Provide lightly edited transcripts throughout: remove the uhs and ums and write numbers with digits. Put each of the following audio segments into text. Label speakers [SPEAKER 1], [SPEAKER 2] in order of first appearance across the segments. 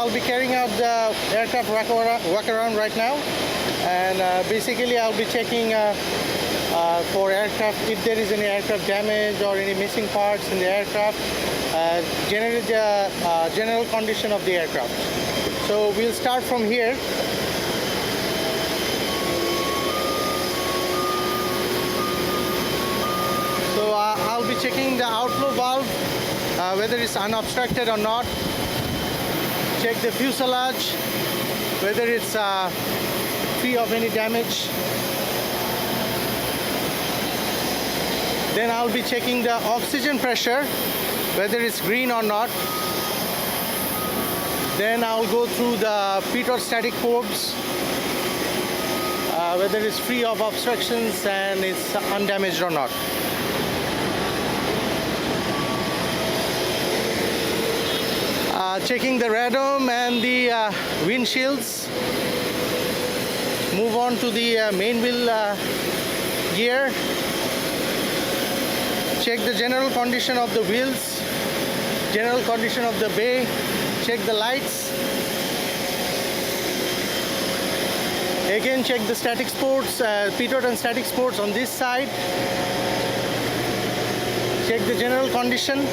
[SPEAKER 1] I'll be carrying out the aircraft walk around right now, and basically I'll be checking for aircraft if there is any aircraft damage or any missing parts in the aircraft, generally the general condition of the aircraft. So we'll start from here. So I'll be checking the outflow valve, whether it's unobstructed or not. Check the fuselage, whether it's free of any damage. Then I'll be checking the oxygen pressure, whether it's green or not. Then I'll go through the pitot static ports, whether it's free of obstructions and it's undamaged or not. Checking the radome and the windshields. Move on to the main wheel gear. Check the general condition of the wheels, general condition of the bay. Check the lights. Again, check the static ports, pitot and static ports on this side. Check the general condition.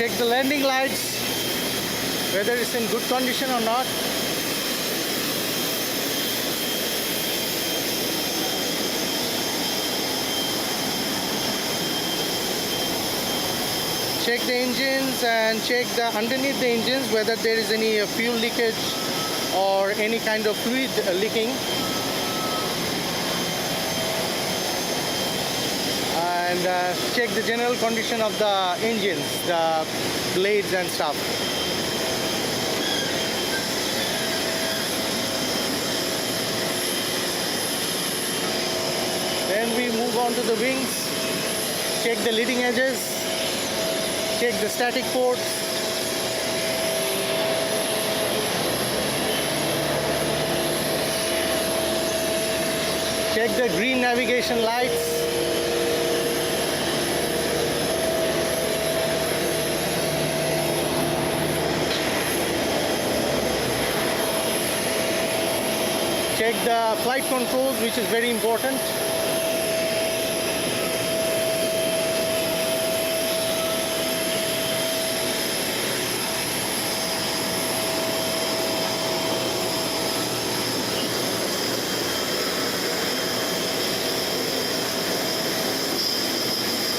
[SPEAKER 1] Check the landing lights, whether it's in good condition or not. Check the engines and check the underneath the engines whether there is any fuel leakage or any kind of fluid leaking. And check the general condition of the engines, the blades and stuff. Then we move on to the wings. Check the leading edges. Check the static ports. Check the green navigation lights. Check the flight controls, which is very important.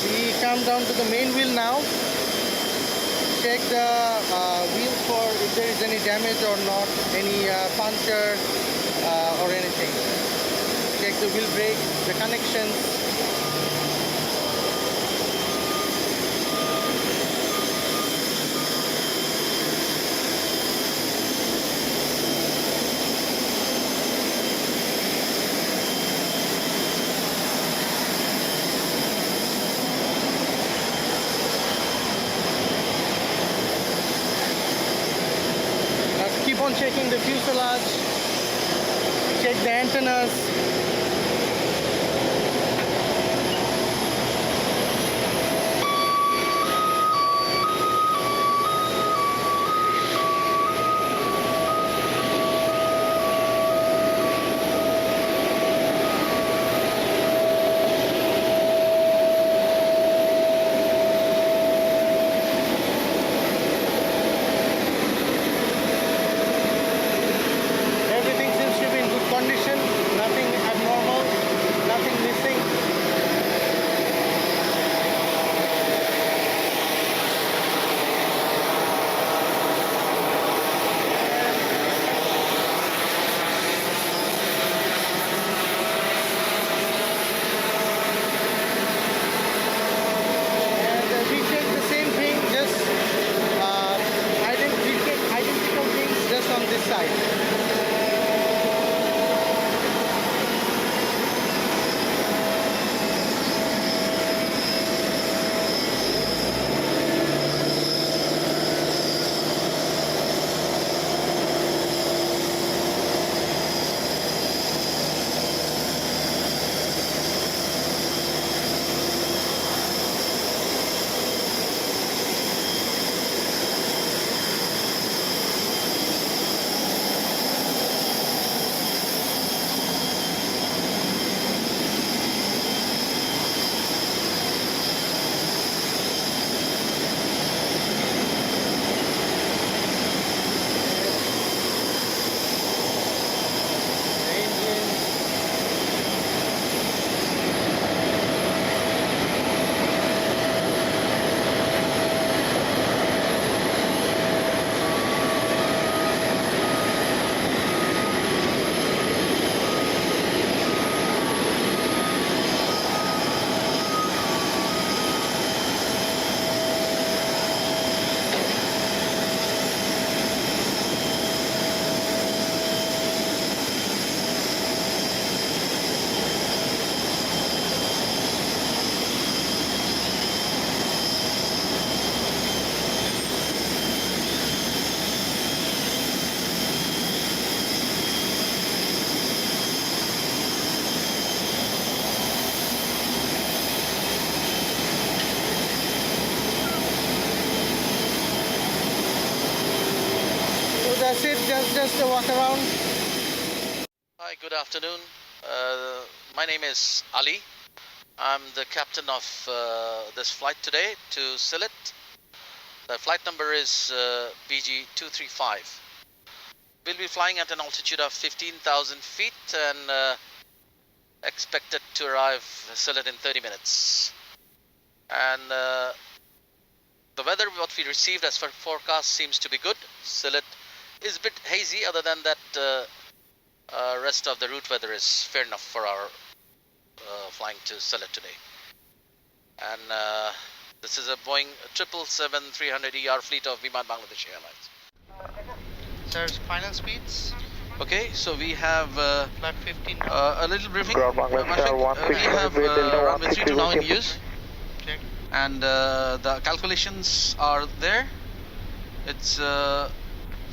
[SPEAKER 1] We come down to the main wheel now. Check the wheels for if there is any damage or not, any puncture or anything. Check the wheel brakes, the connections. Now keep on checking the fuselage. Check the antennas. Nothing abnormal. that's it. Just a walk around.
[SPEAKER 2] Hi, good afternoon. My name is Ali. I'm the captain of this flight today to Sylhet. The flight number is BG235. We'll be flying at an altitude of 15,000 feet and expected to arrive Sylhet in 30 minutes. And the weather, what we received as for forecast, seems to be good. Sylhet is a bit hazy. Other than that, rest of the route weather is fair enough for our flying to Sylhet today. And this is a Boeing 777-300ER fleet of Biman Bangladesh Airlines.
[SPEAKER 3] Sir, final speeds?
[SPEAKER 2] Okay, so we have
[SPEAKER 3] Flight 15.
[SPEAKER 2] a little briefing. We have runway 32 now in use.
[SPEAKER 3] Check.
[SPEAKER 2] And the calculations are there. It's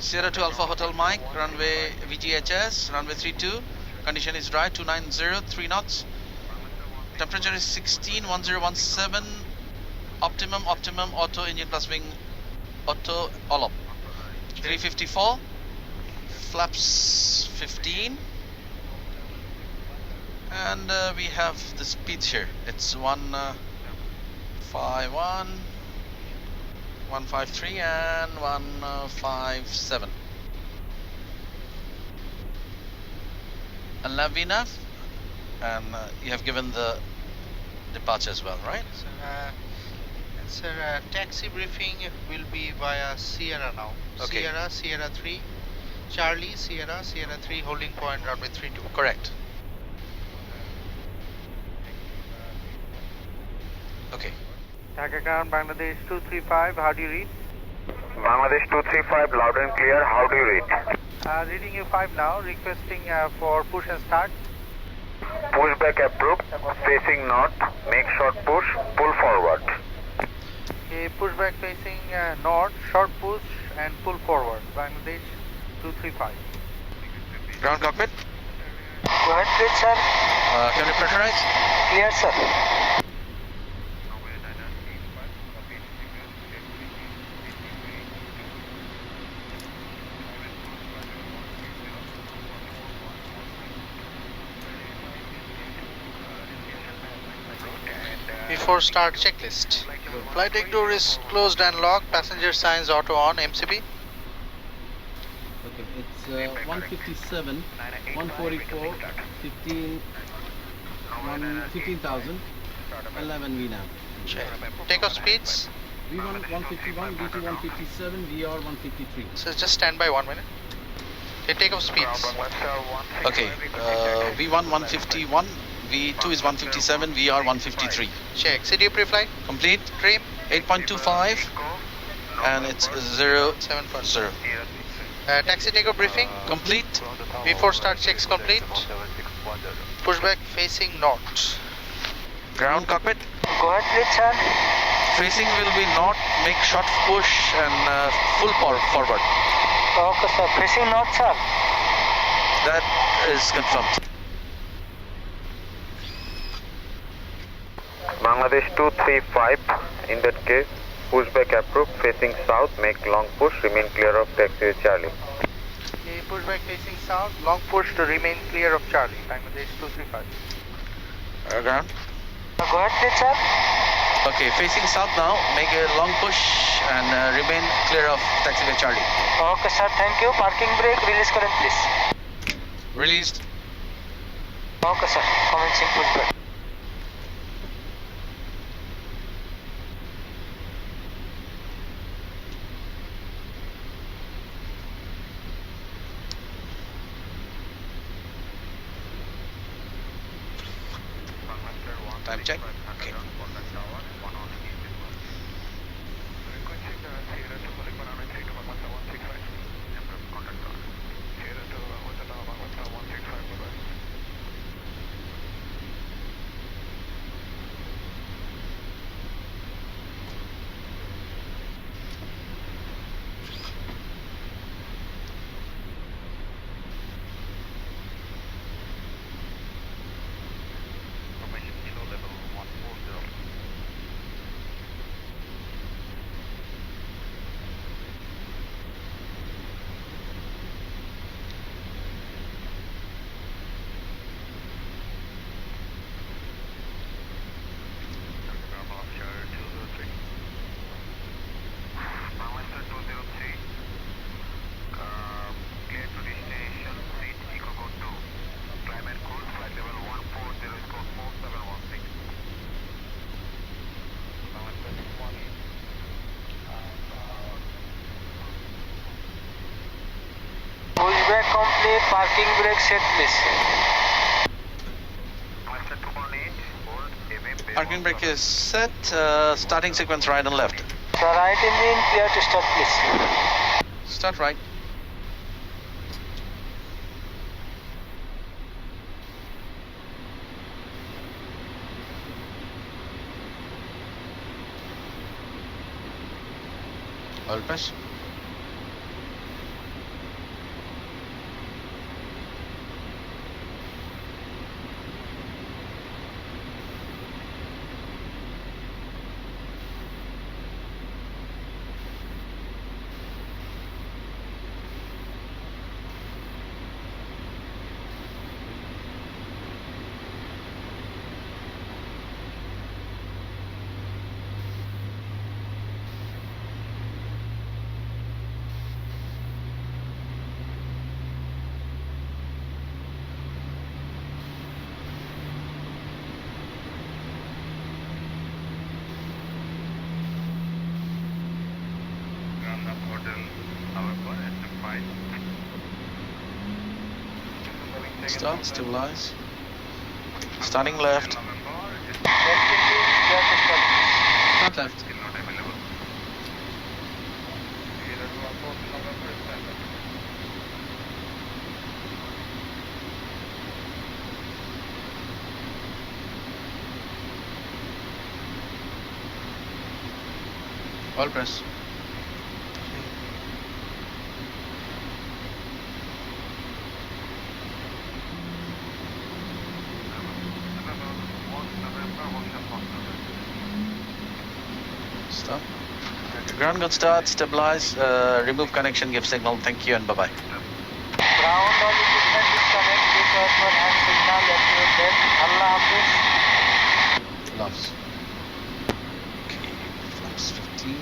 [SPEAKER 2] Sierra 2 Alpha Hotel Mike, runway VGHS, runway 32. Condition is dry, 290, 3 knots. Temperature is 161017. Optimum, auto, engine plus wing, auto, all up. 354. Flaps 15. And we have the speeds here. It's 151, 153 and 157. And Lavina, and you have given the departure as well, right?
[SPEAKER 3] Sir, taxi briefing will be via Sierra now.
[SPEAKER 2] Okay.
[SPEAKER 3] Sierra 3, Charlie, Sierra 3, holding point runway 32.
[SPEAKER 2] Correct. Okay.
[SPEAKER 4] Dhaka ground, Bangladesh 235, how do you read?
[SPEAKER 5] Bangladesh 235, loud and clear, how do you read?
[SPEAKER 4] Reading you 5 now, requesting for push and start.
[SPEAKER 5] Pushback approved, facing north, make short push, pull forward.
[SPEAKER 4] Okay, pushback facing north, short push and pull forward, Bangladesh 235.
[SPEAKER 2] Ground cockpit.
[SPEAKER 4] Go ahead please sir.
[SPEAKER 2] Can you pressurize?
[SPEAKER 4] Clear sir.
[SPEAKER 3] Before start checklist. Flight deck door is closed and locked. Passenger signs auto on. MCP.
[SPEAKER 6] Okay, it's 157, 144, 15, 15,000, 11 VNAV.
[SPEAKER 3] Check. Takeoff speeds.
[SPEAKER 6] V1 151, V2 157, VR 153.
[SPEAKER 3] So just stand by 1 minute. Okay, takeoff speeds.
[SPEAKER 2] Okay. V1 151, V2 is 157, VR 153.
[SPEAKER 3] Check. CDU pre-flight.
[SPEAKER 2] Complete.
[SPEAKER 3] Trim.
[SPEAKER 2] 8.25, and it's 0.0.
[SPEAKER 3] Taxi takeoff briefing.
[SPEAKER 2] Complete.
[SPEAKER 3] Before start checks complete. Pushback facing north.
[SPEAKER 2] Ground cockpit.
[SPEAKER 4] Go ahead please sir.
[SPEAKER 2] Facing will be north, make short push and full forward.
[SPEAKER 4] Okay sir, facing north sir.
[SPEAKER 2] That is confirmed.
[SPEAKER 5] Bangladesh 235, in that case, pushback approved, facing south, make long push, remain clear of taxiway Charlie.
[SPEAKER 4] Okay, pushback facing south, long push to remain clear of Charlie, Bangladesh 235.
[SPEAKER 2] Ground.
[SPEAKER 4] Go ahead please sir.
[SPEAKER 2] Okay, facing south now, make a long push and remain clear of taxiway Charlie.
[SPEAKER 4] Okay sir, thank you. Parking brake, release current please.
[SPEAKER 2] Released.
[SPEAKER 4] Okay sir, commencing pushback.
[SPEAKER 2] Time check. Okay.
[SPEAKER 4] pushback complete. Parking brake set, please.
[SPEAKER 2] Parking brake is set. Starting sequence right and left.
[SPEAKER 4] The right engine clear to start, please.
[SPEAKER 2] Start right. Oil press. Start, stabilize. Starting left. Start left. Oil press. Stop. Ground gun start, stabilize, remove connection, give signal, thank you and bye-bye.
[SPEAKER 4] Ground all equipment disconnect. This was for hand signal. Activate that. Allah Hafiz.
[SPEAKER 2] Flaps. Okay, flaps 15.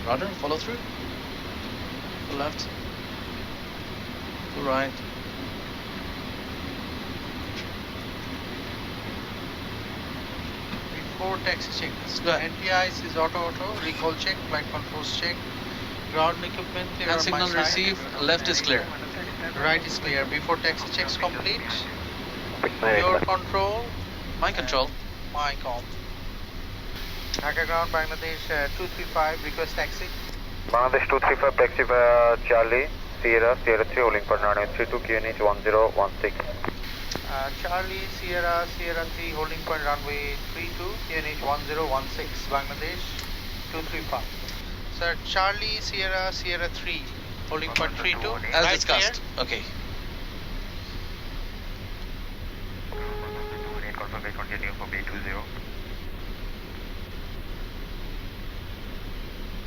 [SPEAKER 2] Rudder, follow through. To left. To right.
[SPEAKER 3] Before taxi check,
[SPEAKER 2] Go ahead.
[SPEAKER 3] NPIs is auto, recall check, flight controls check, ground equipment clear
[SPEAKER 2] And
[SPEAKER 3] on my
[SPEAKER 2] signal
[SPEAKER 3] side.
[SPEAKER 2] received, left is clear.
[SPEAKER 3] Right is clear. Before taxi checks complete, your control,
[SPEAKER 2] My control.
[SPEAKER 3] my com.
[SPEAKER 4] Dhaka ground, Bangladesh 235. Request taxi.
[SPEAKER 5] Bangladesh 235 taxi via Charlie, Sierra, Sierra 3 holding for runway 32 QNH 1016.
[SPEAKER 4] Charlie, Sierra, Sierra 3, holding point runway 32, QNH 1016, Bangladesh 235.
[SPEAKER 3] Sir, Charlie, Sierra, Sierra 3, holding point 32.
[SPEAKER 2] As
[SPEAKER 3] right
[SPEAKER 2] discussed. Okay.
[SPEAKER 5] Continue for B20.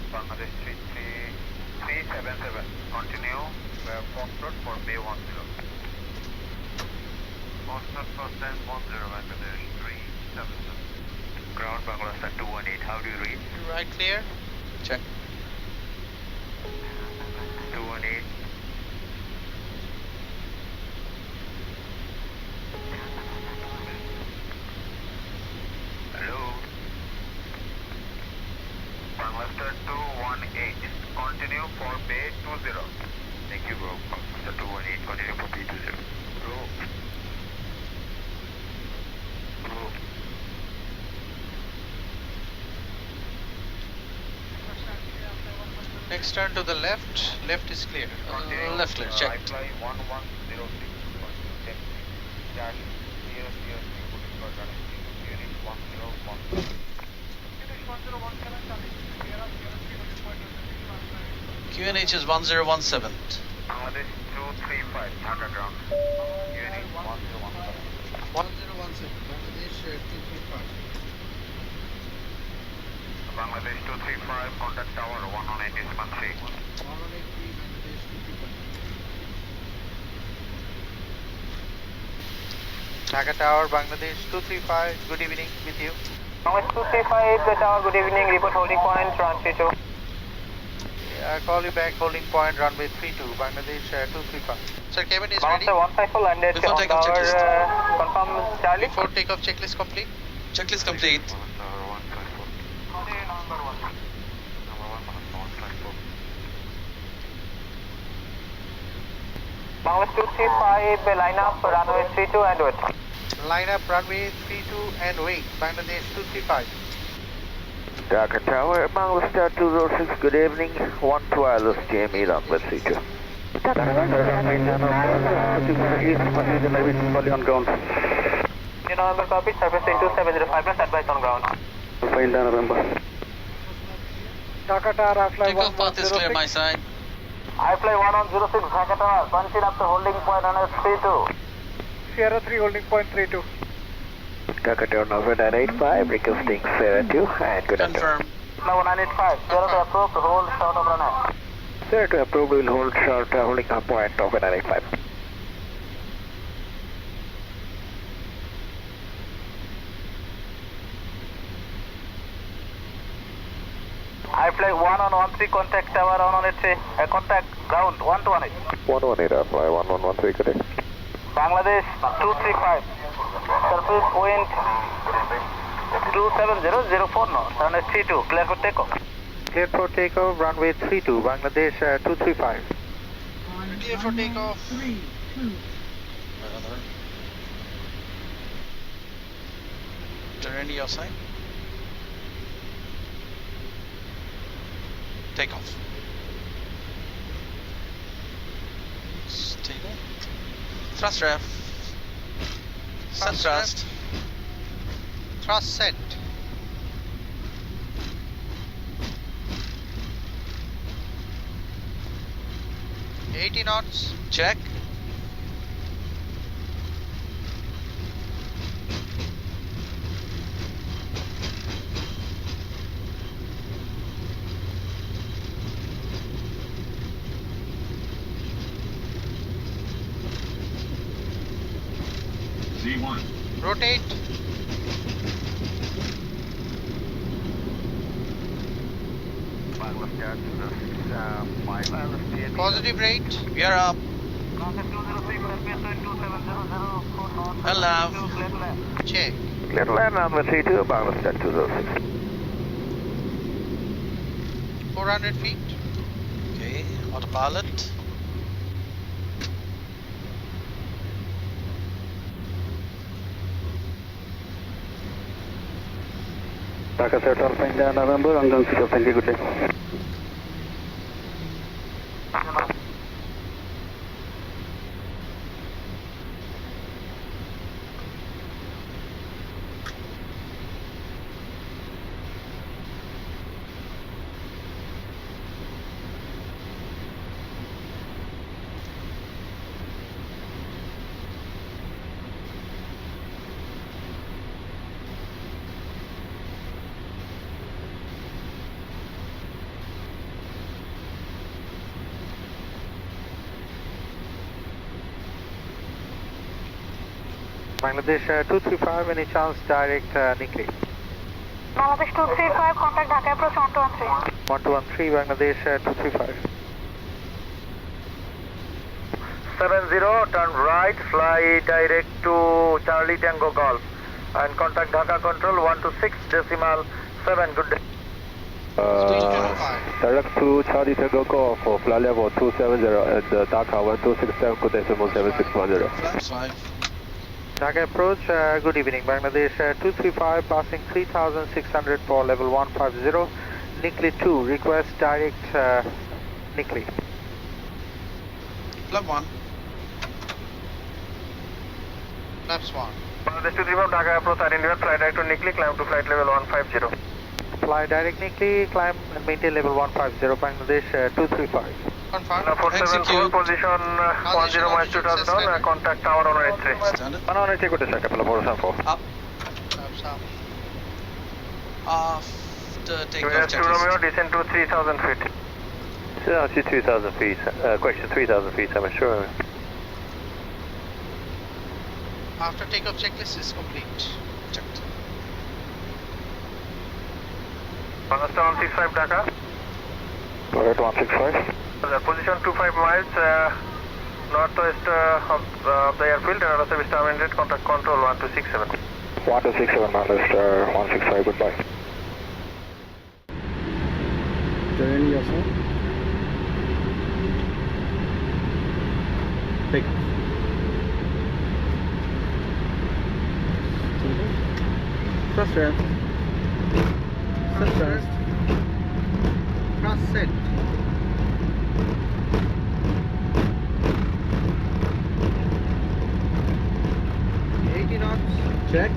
[SPEAKER 5] Bangladesh 377. Continue Foxtrot for Bay 10. Foxtrot first time 10 Bangladesh 377. Ground Bangladesh 218. How do you read?
[SPEAKER 3] Right clear.
[SPEAKER 2] Check.
[SPEAKER 5] 218. Hello. Bangladesh 218. Continue for Bay 20. Thank you, bro. Bangladesh 218. Continue for Bay 20. Bro. Bro.
[SPEAKER 3] Next turn to the left. Left is clear.
[SPEAKER 2] Left clear, check.
[SPEAKER 5] Fly 1106. Charlie 003. Unit 101.
[SPEAKER 2] QNH is 1017.
[SPEAKER 5] Bangladesh 235. Dhaka ground. Unit 1017.
[SPEAKER 3] 1017. Bangladesh 235.
[SPEAKER 5] Bangladesh 235. Contact tower 118.3.
[SPEAKER 3] 183 Bangladesh 235.
[SPEAKER 4] Dhaka Tower, Bangladesh 235. Good evening, with you.
[SPEAKER 7] Bangladesh 235, the tower, good evening, report holding point, runway 2.
[SPEAKER 4] Call you back, holding point runway 32, Bangladesh 235. Sir, cabin is ready.
[SPEAKER 5] One cycle landed
[SPEAKER 2] Before
[SPEAKER 5] on
[SPEAKER 2] takeoff
[SPEAKER 5] our
[SPEAKER 2] checklist.
[SPEAKER 5] confirm Charlie.
[SPEAKER 4] Before takeoff checklist complete.
[SPEAKER 2] Checklist complete.
[SPEAKER 5] Bangladesh 235, line up runway 32 and wait.
[SPEAKER 4] Line up runway 32 and wait, Bangladesh 235.
[SPEAKER 7] Dhaka Tower, Bangladesh 206, good evening. 1 to wireless GME runway 32.
[SPEAKER 5] On ground. November copy, surface into 705, advice on ground.
[SPEAKER 7] Fine, November.
[SPEAKER 4] Dhaka Tower, I fly
[SPEAKER 2] Takeoff path is clear my side.
[SPEAKER 5] I fly 1106, Dhaka Tower, continue up to holding point on S32.
[SPEAKER 4] Sierra 3 holding point 32.
[SPEAKER 7] Dhaka Tower, number 985, requesting Sierra 2 and good afternoon.
[SPEAKER 2] Confirm.
[SPEAKER 5] Now 985, Sierra to approved, hold short of runway.
[SPEAKER 7] Sierra 2 approved, will hold short, holding up point of 985.
[SPEAKER 5] I fly 1113, contact tower 1183, contact ground 118.
[SPEAKER 7] 118, I fly 1113, good day.
[SPEAKER 5] Bangladesh 235, surface wind 27004 knots, runway 32, clear for takeoff.
[SPEAKER 4] Clear for takeoff, runway 32, Bangladesh 235.
[SPEAKER 3] Clear for takeoff.
[SPEAKER 6] 3, 2.
[SPEAKER 2] Another. Terrain your side. Takeoff. Stable. Thrust ref. Set thrust.
[SPEAKER 3] Thrust set. $80 knots.
[SPEAKER 2] Check.
[SPEAKER 8] Z1.
[SPEAKER 3] Rotate. Positive rate.
[SPEAKER 2] We are up. LNAV.
[SPEAKER 3] Check.
[SPEAKER 7] Clear to land runway 32, Bangladesh 206.
[SPEAKER 3] 400 feet.
[SPEAKER 2] Okay. Autopilot.
[SPEAKER 7] Dhaka Sir, 12 India November, on ground 6 of India, good day.
[SPEAKER 4] Bangladesh 235, any chance direct Nikli?
[SPEAKER 9] Bangladesh 235, contact Dhaka approach 1213.
[SPEAKER 4] 1213, Bangladesh 235.
[SPEAKER 5] 70, turn right, fly direct to Charlie Tango Golf and contact Dhaka Control 126.7, good day.
[SPEAKER 7] Direct to Charlie Tango Golf for flight level 270 at Dhaka 1267.7610.
[SPEAKER 2] Flaps 5.
[SPEAKER 4] Dhaka approach, good evening. Bangladesh 235, passing 3600 for level 150. Nikli 2, request direct Nikli.
[SPEAKER 2] Flap 1.
[SPEAKER 3] Flaps 1.
[SPEAKER 5] Bangladesh 235, Dhaka approach, identified, fly direct to Nikli, climb to flight level 150.
[SPEAKER 4] Fly direct Nikli, climb and maintain level 150, Bangladesh 235.
[SPEAKER 3] Confirm.
[SPEAKER 5] 474, position 10 miles to touchdown, contact tower 183.
[SPEAKER 2] Standard.
[SPEAKER 7] 183, good day, sir, couple of 474.
[SPEAKER 2] Up.
[SPEAKER 3] Flaps up.
[SPEAKER 2] After takeoff
[SPEAKER 5] US 2 Romeo,
[SPEAKER 2] checklist.
[SPEAKER 5] descend to 3000 feet.
[SPEAKER 7] Sir, I see 2,000 feet, question 3,000 feet, I'm sure.
[SPEAKER 3] After takeoff checklist is complete.
[SPEAKER 2] Checked.
[SPEAKER 5] Bangladesh 165 Dhaka.
[SPEAKER 4] Alright, 165.
[SPEAKER 5] Position 25 miles northwest of the airfield and also is terminated. Contact control 1267.
[SPEAKER 4] 1267, Bangladesh 165, goodbye.
[SPEAKER 6] Terrain yourself. Take. Trust rep. Set trust. Trust set. Check.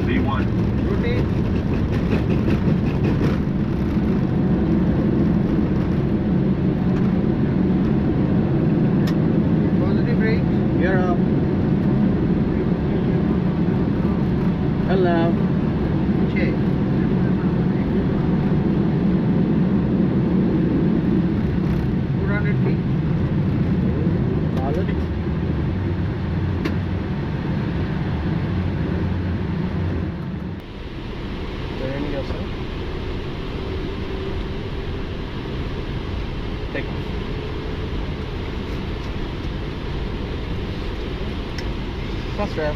[SPEAKER 8] V1.
[SPEAKER 6] Rotate. Positive rate. Gear up. Allow. Check. feet. Solid. Turn yourself. Takeoff. First rev.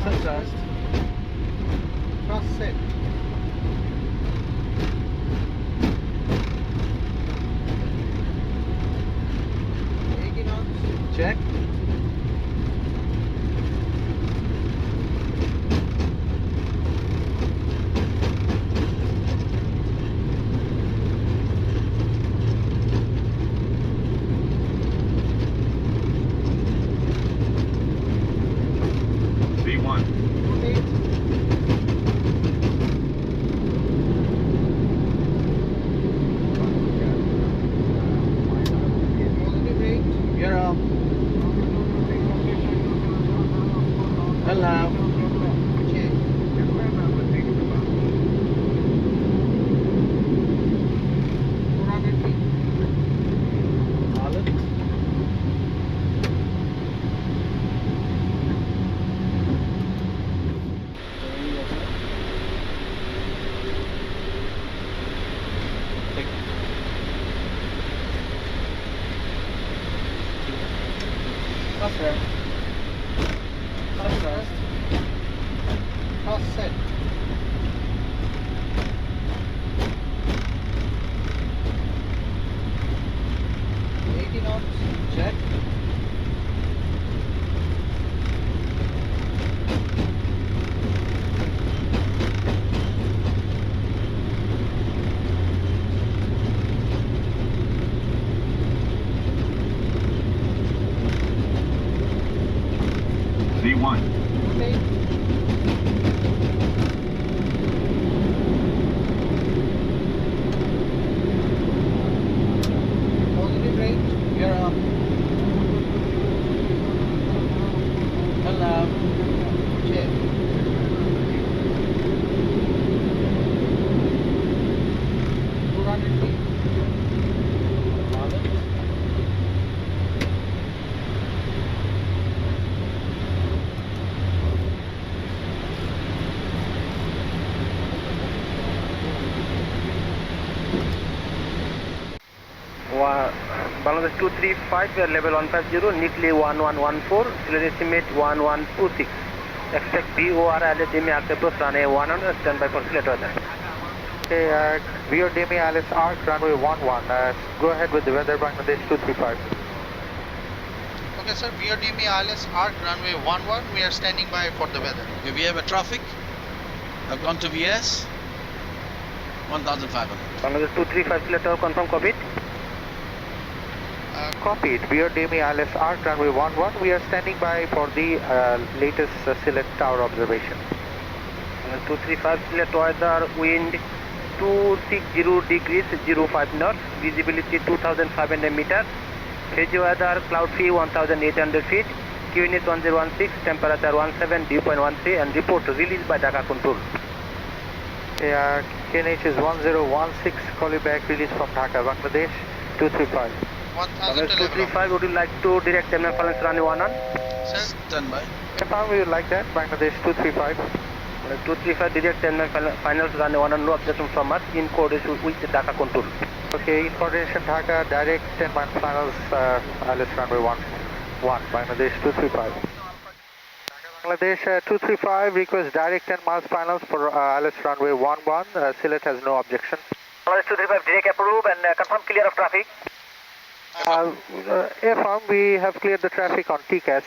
[SPEAKER 6] Set thrust. Thrust set. Check.
[SPEAKER 8] V1.
[SPEAKER 6] Gear up. Allow. Check. Solid. First rev. First thrust. Thrust set. knots. Check.
[SPEAKER 8] V1.
[SPEAKER 6] Positive rate. Gear up. Allow. Check. 200 feet. Solid.
[SPEAKER 4] Bangladesh 235, we are level 150, Nikli 1114, Sylhet estimate 1126. Expect BOR LSDME approach runway 100, standby for Sylhet weather. Okay, VODME Alice Arc runway 11, go ahead with the weather Bangladesh 235.
[SPEAKER 3] Okay, sir. VODME ILS ARC runway 11. We are standing by for the weather.
[SPEAKER 2] Okay, we have a traffic. I've gone to VS 1500.
[SPEAKER 4] Bangladesh 235 Sylhet Tower, confirm Cockpit. Cockpit, VODME ILS Arc runway 11. We are standing by for the latest Sylhet Tower observation. 235 Sylhet weather, wind 260 degrees 05 knots, visibility 2500 meters, hazy weather, cloud free 1800 feet, QNS 1016, temperature 17, dew point 13, and report released by Dhaka control. Yeah, KNH is 1016, call you back, release from Dhaka, Bangladesh, 235.
[SPEAKER 3] 1000 to level off.
[SPEAKER 4] 235, would you like to direct terminal finals runway 11?
[SPEAKER 3] Sir,
[SPEAKER 2] Stand by.
[SPEAKER 4] Confirm, we would like that, Bangladesh 235. 235, direct terminal finals runway 11, no objection from us, in coordination with the Dhaka control. Okay, in coordination Dhaka, direct 10 mile finals, ILS runway 11, Bangladesh 235. Bangladesh 235, request direct 10 miles finals for ILS runway 11, Sylhet has no objection.
[SPEAKER 5] Bangladesh 235, direct approve and confirm clear of traffic.
[SPEAKER 4] Affirm, we have cleared the traffic on TCAS.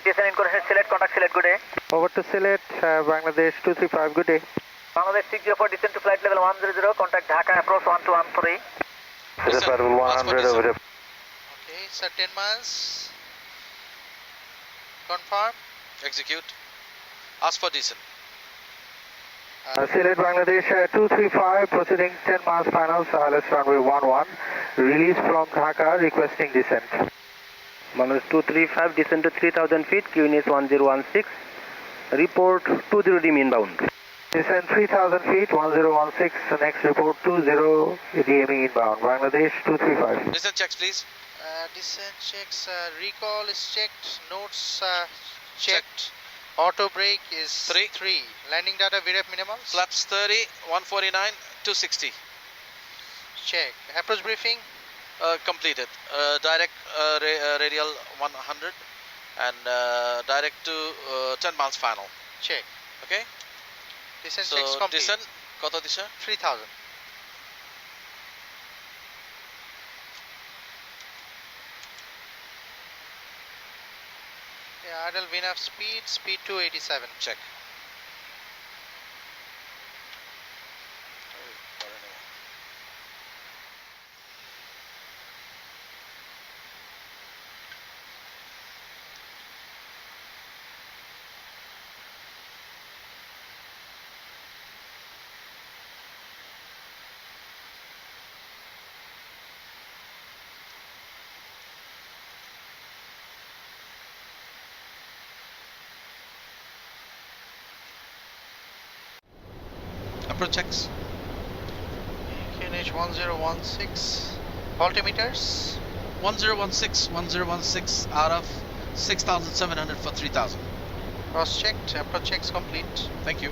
[SPEAKER 5] Descent in coordination Sylhet, contact Sylhet, good day.
[SPEAKER 4] Over to Sylhet, Bangladesh 235, good day.
[SPEAKER 5] Bangladesh 604, descend to flight level 100, contact Dhaka approach 1213.
[SPEAKER 2] Descent, ask for descent.
[SPEAKER 3] okay, sir, 10 miles. Confirm.
[SPEAKER 2] Execute. Ask for descent.
[SPEAKER 4] Sylhet, Bangladesh 235, proceeding 10 miles finals, ILS runway 11, release from Dhaka, requesting descent. Bangladesh 235, descend to 3000 feet, QNH 1016, report 20 DM inbound. Descend 3000 feet, 1016, next report 20 DM inbound, Bangladesh 235.
[SPEAKER 2] Descent checks, please.
[SPEAKER 3] Descent checks, recall is checked, notes checked. Auto brake is 3. Landing data VREF minimums.
[SPEAKER 2] Flaps 30, 149, 260.
[SPEAKER 3] Check. Approach briefing.
[SPEAKER 2] Completed. Direct radial 100 and direct to 10 miles final.
[SPEAKER 3] Check.
[SPEAKER 2] Okay.
[SPEAKER 3] Descent
[SPEAKER 2] So
[SPEAKER 3] checks complete.
[SPEAKER 2] descent, koto disha?
[SPEAKER 3] 3000. Yeah, idle VNAV speed 287.
[SPEAKER 2] Check. Approach checks.
[SPEAKER 3] QNH 1016. Altimeters.
[SPEAKER 2] 1016 out of 6,700 for 3,000.
[SPEAKER 3] Cross checked. Approach checks complete.
[SPEAKER 2] Thank you.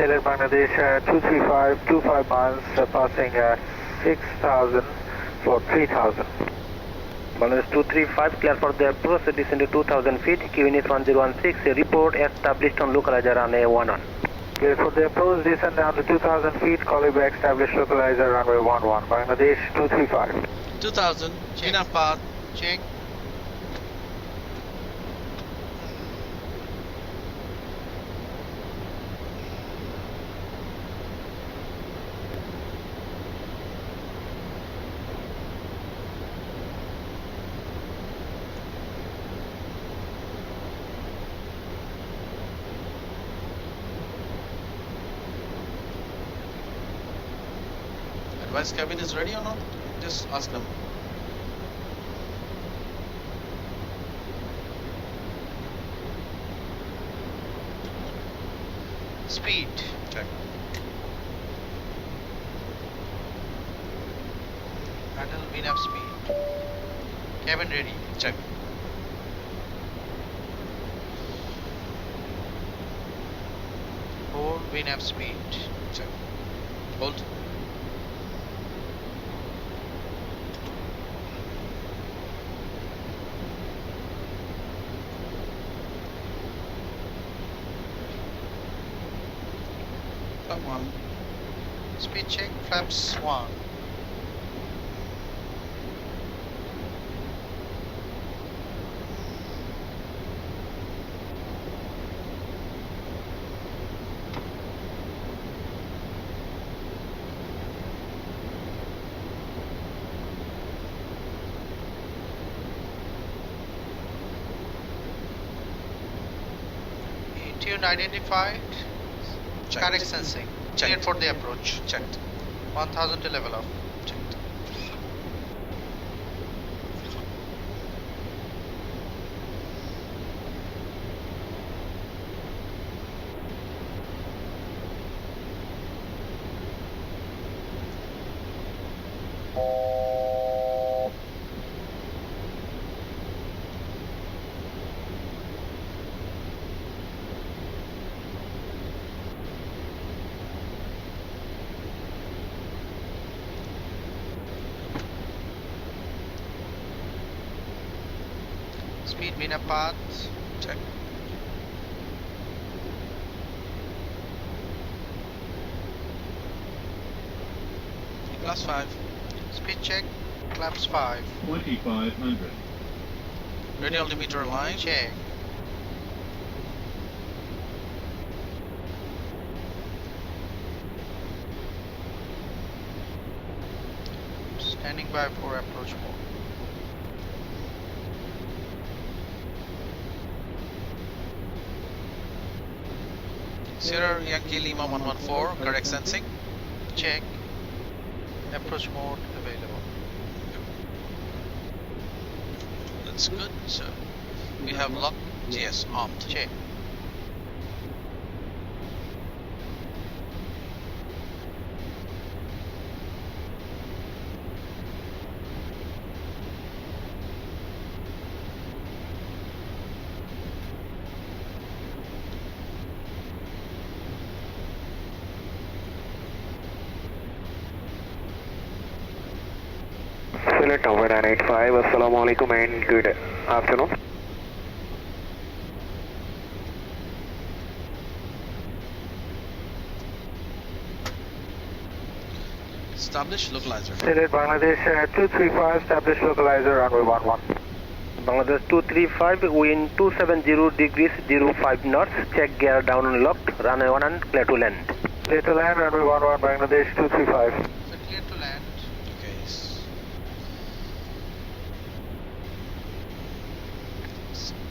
[SPEAKER 4] Sylhet, Bangladesh 235, 25 miles, passing 6,000 for 3,000. Bangladesh 235, clear for the approach, descend to 2,000 feet, QNH 1016, report established on localizer runway 11. Clear for the approach, descend down to 2,000 feet, call you back, established localizer runway 11, Bangladesh 235.
[SPEAKER 2] 2,000,
[SPEAKER 3] Check.
[SPEAKER 2] enough path.
[SPEAKER 3] Check.
[SPEAKER 2] Advice cabin is ready or not? Just ask them.
[SPEAKER 3] Speed.
[SPEAKER 2] Check.
[SPEAKER 3] Idle VNAV speed. Cabin ready.
[SPEAKER 2] Check.
[SPEAKER 3] Hold VNAV speed.
[SPEAKER 2] Check. Hold. Come on.
[SPEAKER 3] Speed check. Flaps 1. Tune identified.
[SPEAKER 2] Checked.
[SPEAKER 3] Correct sensing.
[SPEAKER 2] Checked.
[SPEAKER 3] Cleared for the approach.
[SPEAKER 2] Checked.
[SPEAKER 3] 1000 to level off.
[SPEAKER 2] Checked.
[SPEAKER 3] Speed Bina path.
[SPEAKER 2] Check. Plus 5.
[SPEAKER 3] Speed check. Claps 5.
[SPEAKER 6] 2500.
[SPEAKER 2] Radio altimeter line.
[SPEAKER 3] Check. Standing by for approach mode.
[SPEAKER 2] Sierra Yankee Lima 114, correct sensing.
[SPEAKER 3] Check. Approach mode available.
[SPEAKER 2] That's good. So we have lock GS armed.
[SPEAKER 3] Check.
[SPEAKER 4] Sylhet Tower 985, Assalamu alaikum and good afternoon.
[SPEAKER 2] Establish localizer.
[SPEAKER 4] Sylhet Bangladesh 235, establish localizer runway 11. Bangladesh 235, wind 270 degrees 05 knots, check gear down and locked, runway 11, clear to land. Clear to land, runway 11, Bangladesh 235.
[SPEAKER 3] So clear to land.
[SPEAKER 2] Okay.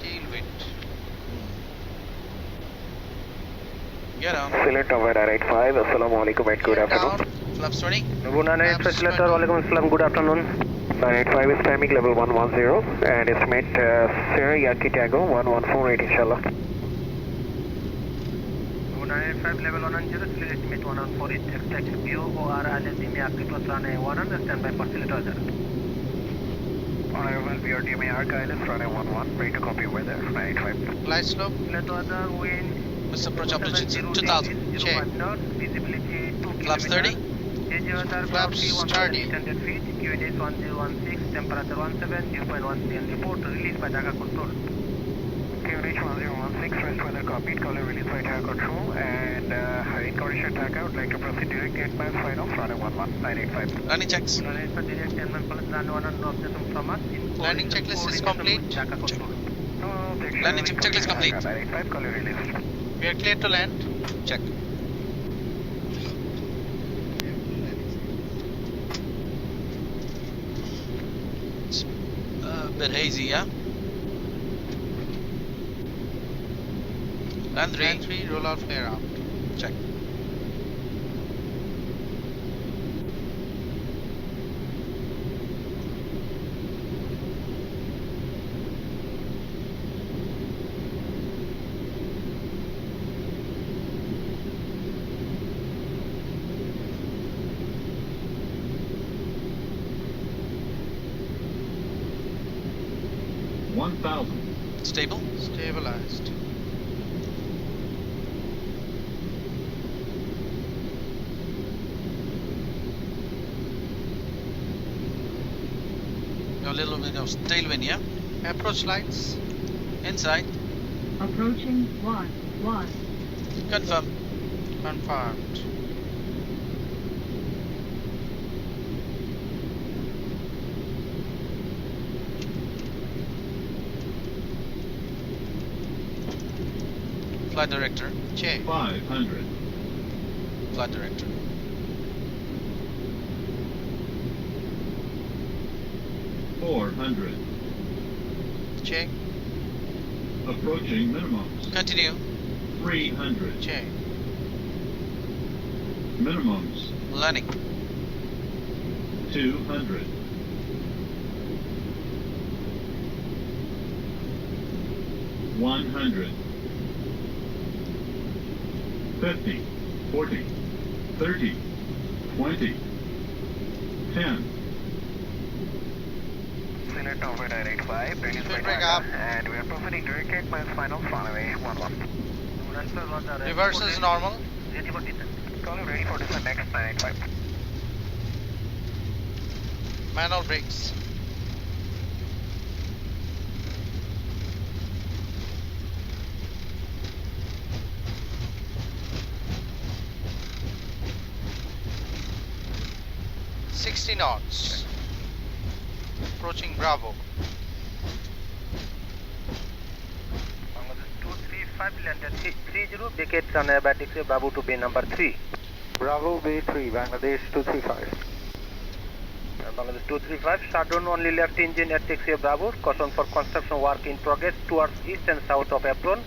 [SPEAKER 3] Tailwind.
[SPEAKER 2] Get on.
[SPEAKER 4] Sylhet Tower 985, Assalamu alaikum and good afternoon.
[SPEAKER 2] Down. Flaps 20.
[SPEAKER 4] Bunana Sylhet Tower, Walaikum Assalam, good afternoon. 985 is timing level 110 and estimate Sierra Yankee Tango 1148 inshallah. 985 level 110, clear estimate 1148, expect BOR Alazimi Active runway 100, standby for Sylhet Tower. 111 BRTMA ARC ILS runway 11, ready to copy weather 985.
[SPEAKER 3] Glide slope.
[SPEAKER 4] Sylhet Tower, wind
[SPEAKER 2] Let's approach altitude 2000.
[SPEAKER 3] Check.
[SPEAKER 4] Visibility 2
[SPEAKER 2] Flaps 30.
[SPEAKER 3] Flaps 30.
[SPEAKER 4] 100 feet, QNH 1016, temperature 17, dew point 13, report released by Dhaka control. QNH 1016, rest weather copied, caller released by Dhaka control, and in condition Dhaka, I would like to proceed direct 8 miles flight off runway 11985.
[SPEAKER 2] Landing checks.
[SPEAKER 4] Direct 10 miles flight runway 11 objection from us.
[SPEAKER 3] Landing checklist is complete.
[SPEAKER 4] Dhaka control.
[SPEAKER 2] Landing checklist complete.
[SPEAKER 4] 985, caller released.
[SPEAKER 3] We are clear to land.
[SPEAKER 2] Check. It's a bit hazy, yeah? Land 3.
[SPEAKER 3] Land 3, roll out flare out.
[SPEAKER 2] Check. Stable.
[SPEAKER 3] Stabilized.
[SPEAKER 2] A little bit of tailwind, yeah?
[SPEAKER 3] Approach lights.
[SPEAKER 2] Inside.
[SPEAKER 8] Approaching 1-1.
[SPEAKER 2] Confirm.
[SPEAKER 3] Confirmed.
[SPEAKER 2] Flight director.
[SPEAKER 3] Check.
[SPEAKER 6] 500.
[SPEAKER 2] Flight director.
[SPEAKER 6] $400.
[SPEAKER 3] Check.
[SPEAKER 6] Approaching minimums.
[SPEAKER 2] Continue.
[SPEAKER 6] 300.
[SPEAKER 3] Check.
[SPEAKER 10] Minimums.
[SPEAKER 2] Landing.
[SPEAKER 10] 200. 100. 50. 40. 30. 20. 10.
[SPEAKER 4] Sylhet over direct 5, ready
[SPEAKER 3] Speed break up.
[SPEAKER 4] and we are proceeding direct 8 miles final, runway 11.
[SPEAKER 3] Reverse is normal.
[SPEAKER 4] Call ready for descent next 985.
[SPEAKER 3] Manual brakes. $60 knots. Approaching Bravo.
[SPEAKER 4] 235 landed 30, vacate runway by taxi Bravo to bay number 3.
[SPEAKER 1] Bravo Bay 3, Bangladesh 235.
[SPEAKER 4] Bangladesh 235, shutdown only left engine at taxi Bravo, caution for construction work in progress towards east and south of apron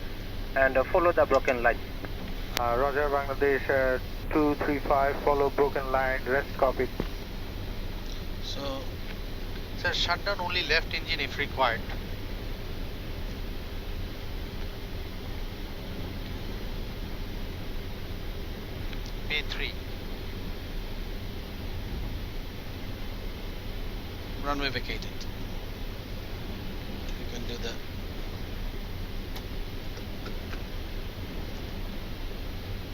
[SPEAKER 4] and follow the broken line.
[SPEAKER 1] Roger, Bangladesh 235, follow broken line, rest copy.
[SPEAKER 2] So,
[SPEAKER 3] Sir, shutdown only left engine if required. Bay 3.
[SPEAKER 2] runway vacated. You can do that.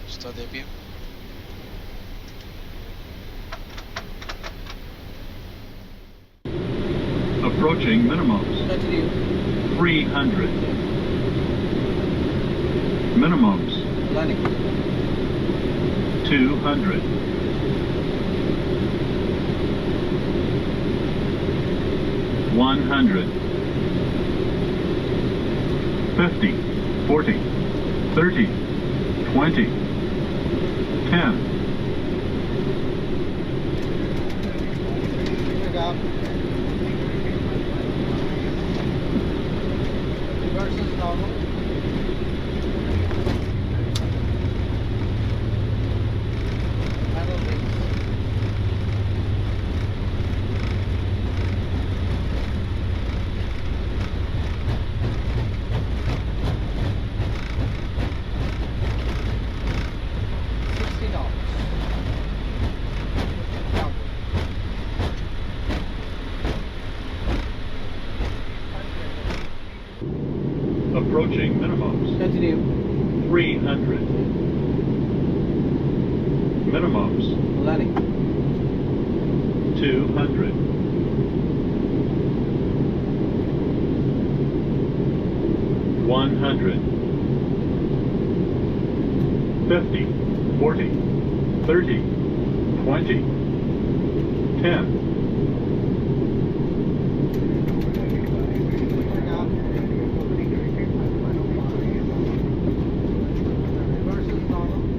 [SPEAKER 2] Start the APM.
[SPEAKER 10] Approaching minimums.
[SPEAKER 6] Continue.
[SPEAKER 10] 300. Minimums.
[SPEAKER 6] Landing.
[SPEAKER 10] 200. 100. 50. 40. 30. 20. 10.
[SPEAKER 3] Pick up. Reverse is normal. Manual brakes.
[SPEAKER 10] Approaching minimums.
[SPEAKER 6] Continue.
[SPEAKER 10] 300. Minimums.
[SPEAKER 6] Landing.
[SPEAKER 10] 200. 100. 50. 40. 30. 20. 10.
[SPEAKER 3] Pick up. Reverse is normal.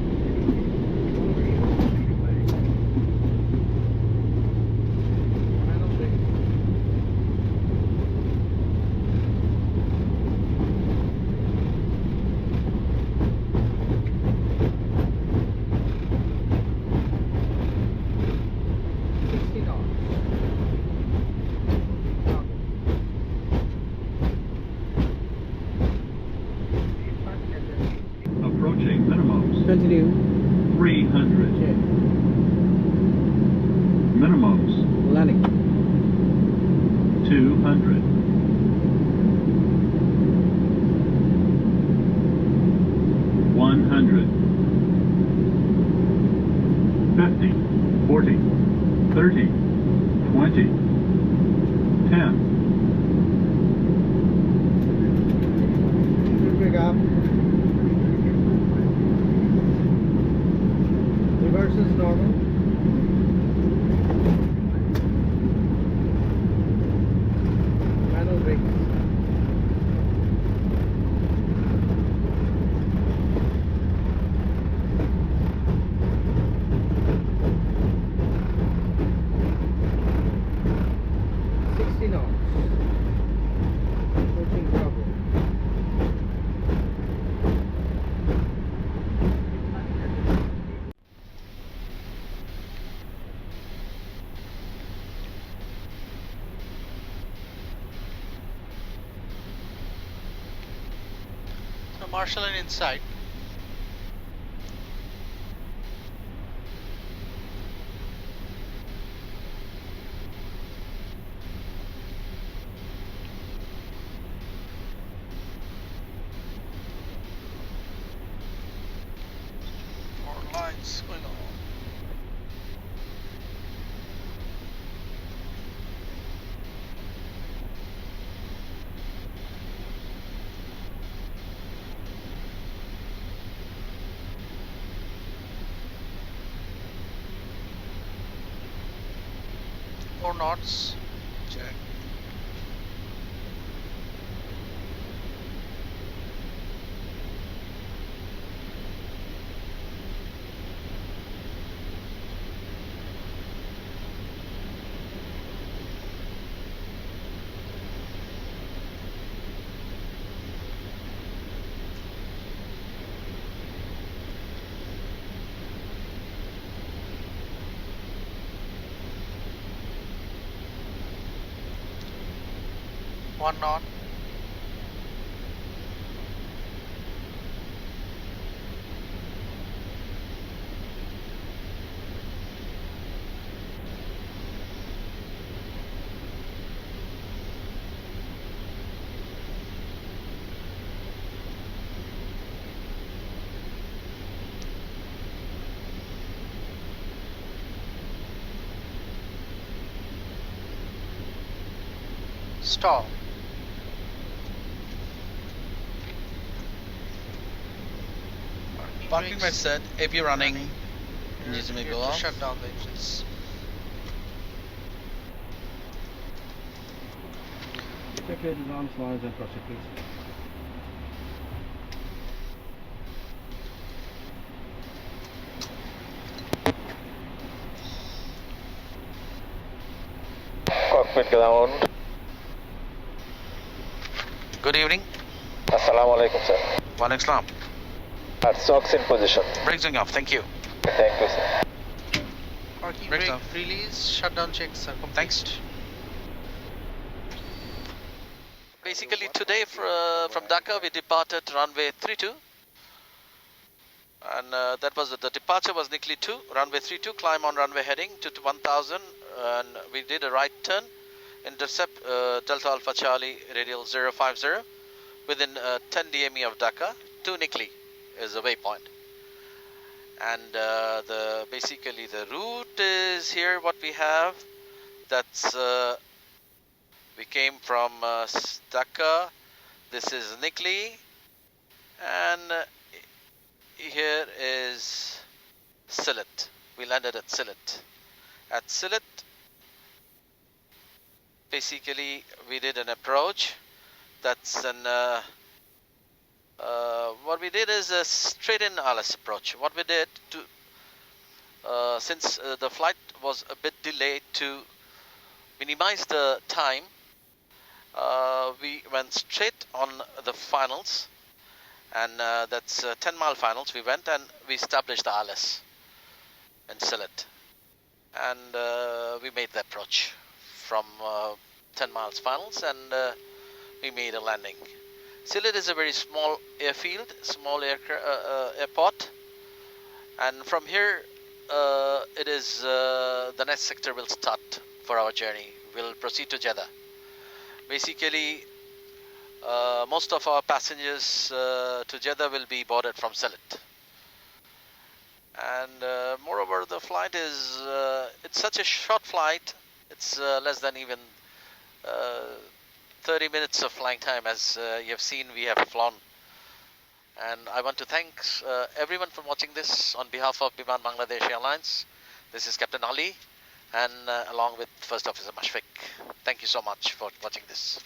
[SPEAKER 3] Manual brakes.
[SPEAKER 10] Approaching minimums.
[SPEAKER 6] Continue.
[SPEAKER 10] 300.
[SPEAKER 6] Check.
[SPEAKER 10] Minimums.
[SPEAKER 6] Landing.
[SPEAKER 10] 200. 100. 50. 40. 30. 20. 10.
[SPEAKER 3] Pick up. Reverse is normal. Manual brakes. $60 knots. Approaching Bravo. Marshal and inside.
[SPEAKER 2] More lights going on.
[SPEAKER 3] Four knots.
[SPEAKER 2] Check.
[SPEAKER 3] One knot. Stop.
[SPEAKER 2] Parking brake set, AP running. Engines may
[SPEAKER 3] Here
[SPEAKER 2] go
[SPEAKER 3] to
[SPEAKER 2] off.
[SPEAKER 3] shut down the engines.
[SPEAKER 6] Check your alarms, lines and proceed, please.
[SPEAKER 5] Cockpit ground.
[SPEAKER 2] Good evening.
[SPEAKER 5] Assalamu alaikum, sir.
[SPEAKER 2] Walaikum salam.
[SPEAKER 5] Socks in position.
[SPEAKER 2] Brakes going off. Thank you.
[SPEAKER 5] Thank you, sir.
[SPEAKER 3] Parking
[SPEAKER 2] Brakes
[SPEAKER 3] brake
[SPEAKER 2] off.
[SPEAKER 3] release. Shutdown checks are complete.
[SPEAKER 2] Thanks. Basically today from Dhaka we departed runway 32 and that was the departure was Nikli 2, runway 32, climb on runway heading to 1000 and we did a right turn, intercept Delta Alpha Charlie radial 050 within 10 DME of Dhaka to Nikli is the waypoint. And basically the route is here what we have, that's we came from Dhaka, this is Nikli, and here is Sylhet. We landed at Sylhet. At Sylhet, basically we did an approach. That's an what we did is a straight-in ALS approach. What we did to since the flight was a bit delayed to minimize the time. We went straight on the finals, and that's 10-mile finals. We went and we established the ALS in Sylhet, and we made the approach from 10 miles finals, and we made a landing. Sylhet is a very small airfield, small airport, and from here it is the next sector will start for our journey. We'll proceed to Jeddah. Basically, most of our passengers to Jeddah will be boarded from Sylhet. And moreover, the flight is, it's such a short flight, it's less than even 30 minutes of flying time. As you have seen, we have flown. And I want to thank everyone for watching this on behalf of Biman Bangladesh Airlines. This is Captain Ali, and along with First Officer Mashfiq. Thank you so much for watching this.